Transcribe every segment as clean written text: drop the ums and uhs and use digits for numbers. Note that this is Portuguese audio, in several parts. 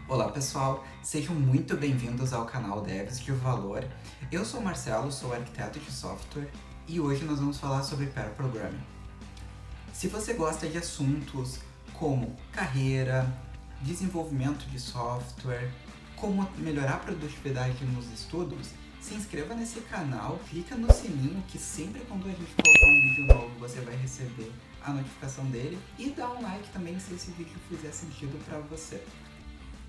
Olá pessoal, sejam muito bem-vindos ao canal Devs de Valor. Eu sou o Marcelo, sou arquiteto de software e hoje nós vamos falar sobre Pair Programming. Se você gosta de assuntos como carreira, desenvolvimento de software, como melhorar a produtividade nos estudos, se inscreva nesse canal, clica no sininho que sempre quando a gente colocar um vídeo novo você vai receber a notificação dele e dá um like também se esse vídeo fizer sentido para você.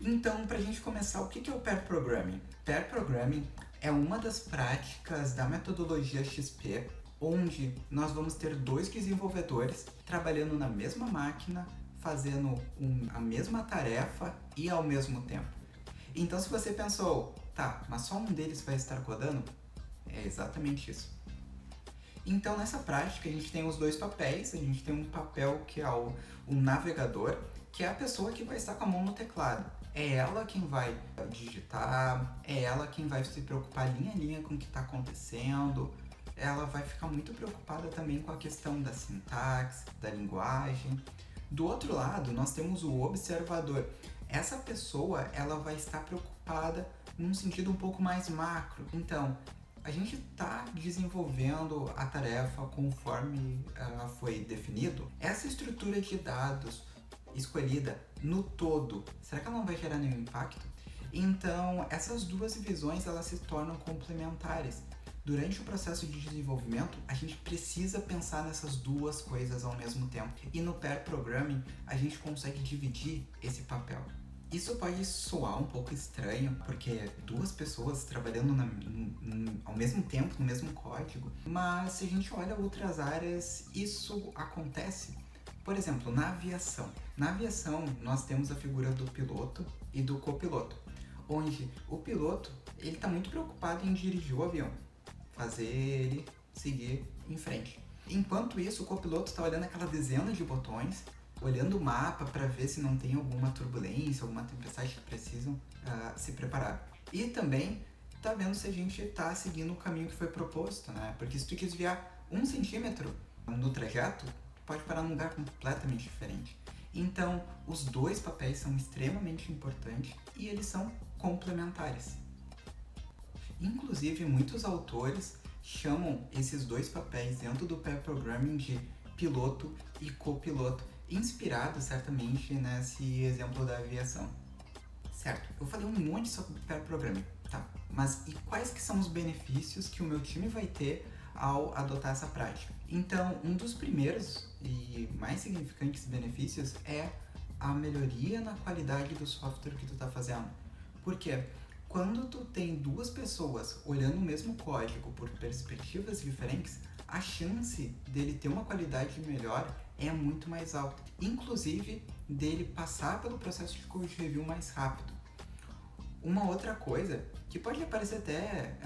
Então, para a gente começar, o que é o Pair Programming? Pair Programming é uma das práticas da metodologia XP, onde nós vamos ter dois desenvolvedores trabalhando na mesma máquina, fazendo a mesma tarefa e ao mesmo tempo. Então, se você pensou, tá, mas só um deles vai estar codando? É exatamente isso. Então, nessa prática, a gente tem os dois papéis. A gente tem um papel que é o navegador, que é a pessoa que vai estar com a mão no teclado. É ela quem vai digitar, é ela quem vai se preocupar linha a linha com o que está acontecendo. Ela vai ficar muito preocupada também com a questão da sintaxe, da linguagem. Do outro lado, nós temos o observador. Essa pessoa, ela vai estar preocupada num sentido um pouco mais macro. Então, a gente está desenvolvendo a tarefa conforme foi definido. Essa estrutura de dados escolhida no todo, será que ela não vai gerar nenhum impacto? Então, essas duas visões elas se tornam complementares. Durante o processo de desenvolvimento, a gente precisa pensar nessas duas coisas ao mesmo tempo. E no Pair Programming, a gente consegue dividir esse papel. Isso pode soar um pouco estranho, porque duas pessoas trabalhando ao mesmo tempo, no mesmo código, mas se a gente olha outras áreas, isso acontece. Por exemplo, na aviação. Na aviação, nós temos a figura do piloto e do copiloto, onde o piloto ele está muito preocupado em dirigir o avião, fazer ele seguir em frente. Enquanto isso, o copiloto está olhando aquela dezena de botões, olhando o mapa para ver se não tem alguma turbulência, alguma tempestade que precisam se preparar. E também está vendo se a gente está seguindo o caminho que foi proposto, né? Porque se tu desviar 1 centímetro no trajeto, pode parar num lugar completamente diferente. Então, os dois papéis são extremamente importantes e eles são complementares. Inclusive, muitos autores chamam esses dois papéis dentro do Pair Programming de piloto e copiloto, inspirado certamente nesse exemplo da aviação. Certo, eu falei um monte sobre Pair Programming, tá? Mas e quais que são os benefícios que o meu time vai ter ao adotar essa prática? Então, um dos primeiros e mais significantes benefícios é a melhoria na qualidade do software que tu está fazendo. Por quê? Quando tu tem duas pessoas olhando o mesmo código por perspectivas diferentes, a chance dele ter uma qualidade melhor é muito mais alta. Inclusive, dele passar pelo processo de code review mais rápido. Uma outra coisa, que pode parecer até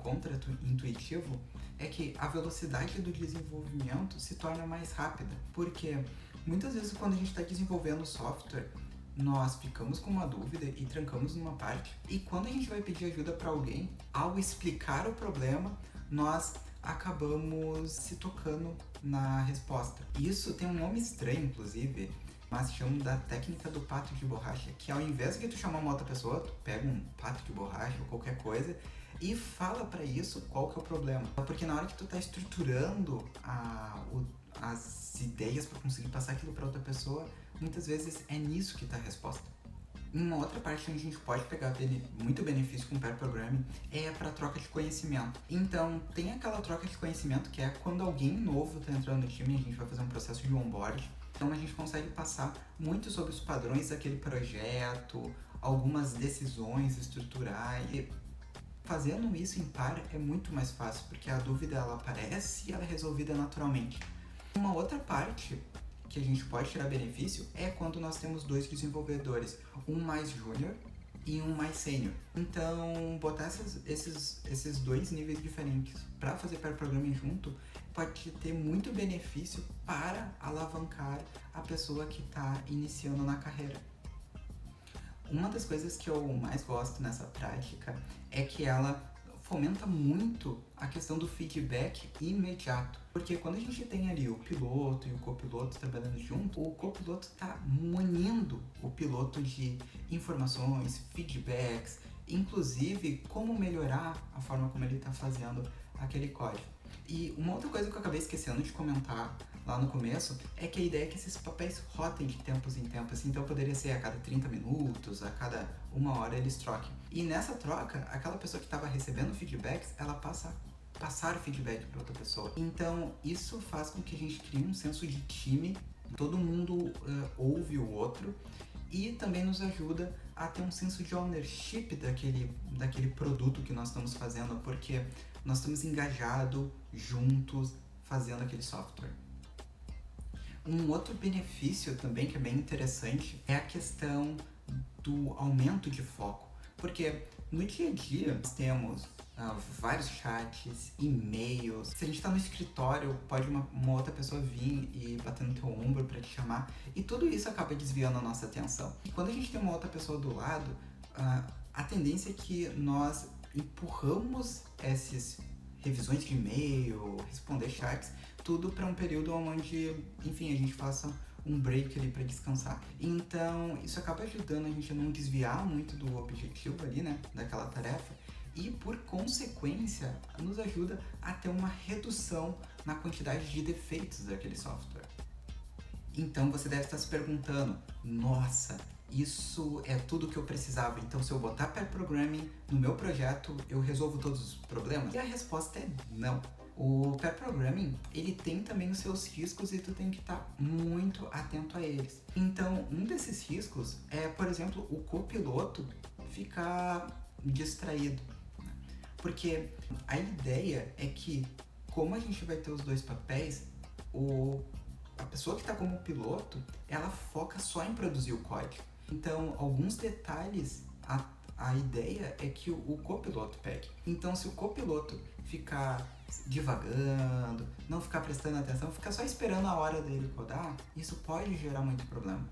contra-intuitivo, é que a velocidade do desenvolvimento se torna mais rápida. Porque muitas vezes quando a gente está desenvolvendo software, nós ficamos com uma dúvida e trancamos numa parte. E quando a gente vai pedir ajuda para alguém, ao explicar o problema, nós acabamos se tocando na resposta. Isso tem um nome estranho, inclusive, mas chamam da técnica do pato de borracha, que ao invés de tu chamar uma outra pessoa, tu pega um pato de borracha ou qualquer coisa e fala para isso qual que é o problema. Porque na hora que tu tá estruturando as ideias para conseguir passar aquilo para outra pessoa, muitas vezes é nisso que está a resposta. Uma outra parte onde a gente pode pegar muito benefício com o Pair Programming é para troca de conhecimento. Então, tem aquela troca de conhecimento que é quando alguém novo está entrando no time, a gente vai fazer um processo de onboard. Então, a gente consegue passar muito sobre os padrões daquele projeto, algumas decisões estruturais. E fazendo isso em par é muito mais fácil, porque a dúvida ela aparece e ela é resolvida naturalmente. Uma outra parte que a gente pode tirar benefício é quando nós temos dois desenvolvedores, um mais júnior e um mais sênior. Então, botar esses dois níveis diferentes para fazer pair programming junto pode ter muito benefício para alavancar a pessoa que está iniciando na carreira. Uma das coisas que eu mais gosto nessa prática é que ela fomenta muito a questão do feedback imediato. Porque quando a gente tem ali o piloto e o copiloto trabalhando junto, o copiloto está munindo o piloto de informações, feedbacks, inclusive como melhorar a forma como ele está fazendo aquele código. E uma outra coisa que eu acabei esquecendo de comentar lá no começo é que a ideia é que esses papéis rotem de tempos em tempos, então poderia ser a cada 30 minutos, a cada 1 hora eles troquem. E nessa troca, aquela pessoa que estava recebendo feedbacks, ela passa a passar o feedback para outra pessoa. Então isso faz com que a gente crie um senso de time, todo mundo ouve o outro, e também nos ajuda a ter um senso de ownership daquele produto que nós estamos fazendo, porque nós estamos engajados, juntos, fazendo aquele software. Um outro benefício também que é bem interessante é a questão do aumento de foco, porque no dia a dia nós temos vários chats, e-mails. Se a gente está no escritório, pode uma outra pessoa vir e bater no teu ombro para te chamar, e tudo isso acaba desviando a nossa atenção. E quando a gente tem uma outra pessoa do lado, a tendência é que nós empurramos essas revisões de e-mail, responder chats, tudo para um período onde, enfim, a gente faça um break ali para descansar. Então, isso acaba ajudando a gente a não desviar muito do objetivo ali, né, daquela tarefa, e por consequência, nos ajuda a ter uma redução na quantidade de defeitos daquele software. Então, você deve estar se perguntando, nossa, isso é tudo que eu precisava, então se eu botar pair programming no meu projeto, eu resolvo todos os problemas? E a resposta é não. O pair programming, ele tem também os seus riscos e tu tem que estar muito atento a eles. Então, um desses riscos é, por exemplo, o copiloto ficar distraído. Porque a ideia é que, como a gente vai ter os dois papéis, a pessoa que está como piloto, ela foca só em produzir o código. Então, alguns detalhes, a ideia é que o copiloto pegue. Então, se o copiloto ficar divagando, não ficar prestando atenção, ficar só esperando a hora dele codar, isso pode gerar muito problema.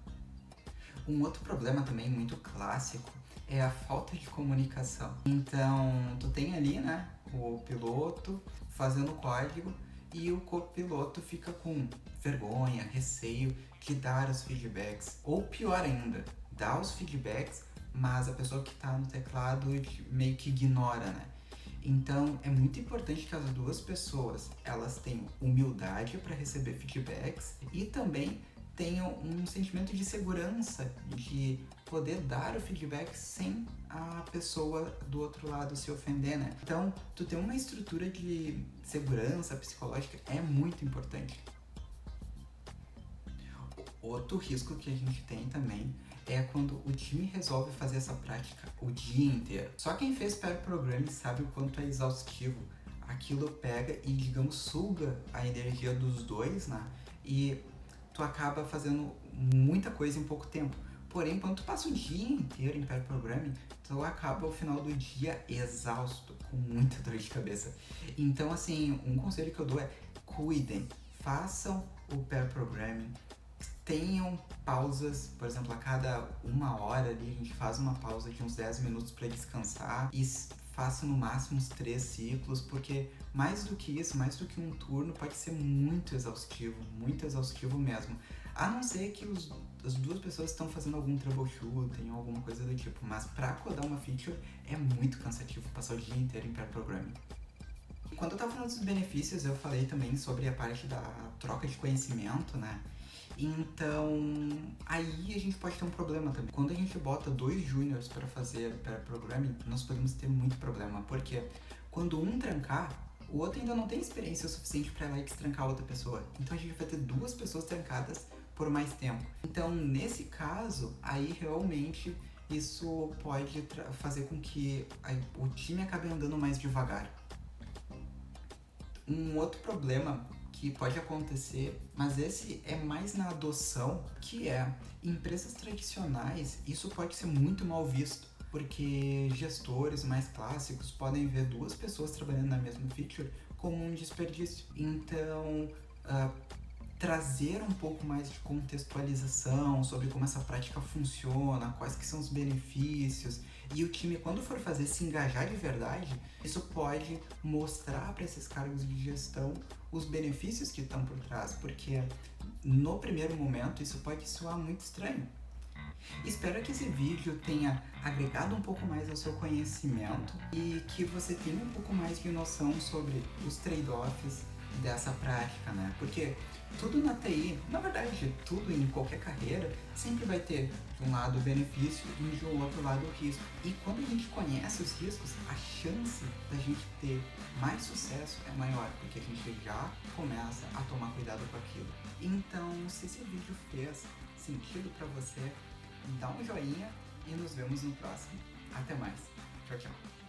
Um outro problema também muito clássico é a falta de comunicação. Então, tu tem ali, né, o piloto fazendo o código e o copiloto fica com vergonha, receio de dar os feedbacks. Ou pior ainda, dá os feedbacks, mas a pessoa que está no teclado meio que ignora, né? Então, é muito importante que as duas pessoas elas tenham humildade para receber feedbacks e também tenham um sentimento de segurança de poder dar o feedback sem a pessoa do outro lado se ofender, né? Então, tu ter uma estrutura de segurança psicológica é muito importante. Outro risco que a gente tem também é quando o time resolve fazer essa prática o dia inteiro. Só quem fez pair programming sabe o quanto é exaustivo. Aquilo pega e, digamos, suga a energia dos dois, né? E tu acaba fazendo muita coisa em pouco tempo. Porém, quando tu passa o dia inteiro em pair programming, tu acaba ao final do dia exausto, com muita dor de cabeça. Então, assim, um conselho que eu dou é cuidem, façam o pair programming, tenham pausas, por exemplo, a cada 1 hora ali a gente faz uma pausa de uns 10 minutos para descansar e faça no máximo uns 3 ciclos, porque mais do que isso, mais do que um turno, pode ser muito exaustivo mesmo. A não ser que as duas pessoas estão fazendo algum troubleshooting ou alguma coisa do tipo, mas para codar uma feature é muito cansativo passar o dia inteiro em pair programming. Quando eu estava falando dos benefícios, eu falei também sobre a parte da troca de conhecimento, né? Então, aí a gente pode ter um problema também. Quando a gente bota 2 júniors para fazer pair programming, nós podemos ter muito problema, porque quando um trancar, o outro ainda não tem experiência o suficiente para ir lá e destrancar a outra pessoa. Então a gente vai ter 2 pessoas trancadas por mais tempo. Então, nesse caso, aí realmente isso pode fazer com que o time acabe andando mais devagar. Um outro problema que pode acontecer, mas esse é mais na adoção, que é empresas tradicionais, isso pode ser muito mal visto, porque gestores mais clássicos podem ver 2 pessoas trabalhando na mesma feature como um desperdício. Então, trazer um pouco mais de contextualização sobre como essa prática funciona, quais que são os benefícios, e o time, quando for fazer, se engajar de verdade, isso pode mostrar para esses cargos de gestão os benefícios que estão por trás, porque no primeiro momento isso pode soar muito estranho. Espero que esse vídeo tenha agregado um pouco mais ao seu conhecimento e que você tenha um pouco mais de noção sobre os trade-offs dessa prática, né? Porque tudo na TI, na verdade, tudo em qualquer carreira, sempre vai ter de um lado o benefício e de um outro lado o risco. E quando a gente conhece os riscos, a chance da gente ter mais sucesso é maior, porque a gente já começa a tomar cuidado com aquilo. Então, se esse vídeo fez sentido para você, dá um joinha e nos vemos no próximo. Até mais. Tchau, tchau.